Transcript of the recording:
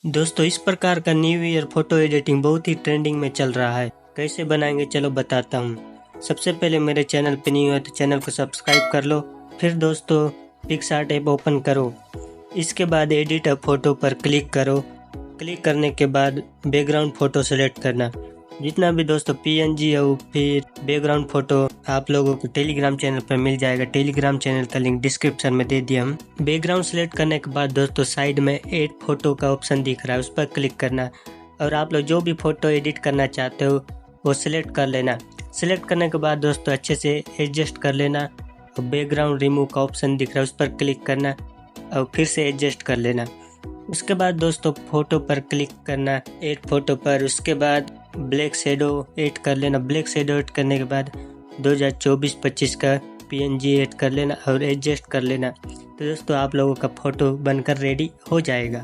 दोस्तों इस प्रकार का न्यू ईयर फोटो एडिटिंग बहुत ही ट्रेंडिंग में चल रहा है। कैसे बनाएंगे चलो बताता हूँ। सबसे पहले मेरे चैनल पे नहीं हो तो चैनल को सब्सक्राइप कर लो। फिर दोस्तों पिक्सआर्ट ऐप ओपन करो। इसके बाद एडिट अ फोटो पर क्लिक करो। क्लिक करने के बाद बैकग्राउंड फोटो सेलेक्ट करना। जितना भी दोस्तों पीएनजी हो फिर बैकग्राउंड फोटो आप लोगों को टेलीग्राम चैनल पर मिल जाएगा। टेलीग्राम चैनल का लिंक डिस्क्रिप्शन में दे दिया हम। बैकग्राउंड सेलेक्ट करने के बाद दोस्तों साइड में ऐड फोटो का ऑप्शन दिख रहा है, उस पर क्लिक करना और आप लोग जो भी फोटो एडिट करना चाहते हो वो सिलेक्ट कर लेना। सिलेक्ट करने के बाद दोस्तों अच्छे से एडजस्ट कर लेना और बैकग्राउंड रिमूव का ऑप्शन दिख रहा है, उस पर क्लिक करना और फिर से एडजस्ट कर लेना। उसके बाद दोस्तों फोटो पर क्लिक करना, ऐड फोटो पर। उसके बाद ब्लैक शेडो ऐड कर लेना। ब्लैक शेडो ऐड करने के बाद 2024-25 का पीएनजी ऐड कर लेना और एडजस्ट कर लेना। तो दोस्तों आप लोगों का फोटो बनकर रेडी हो जाएगा।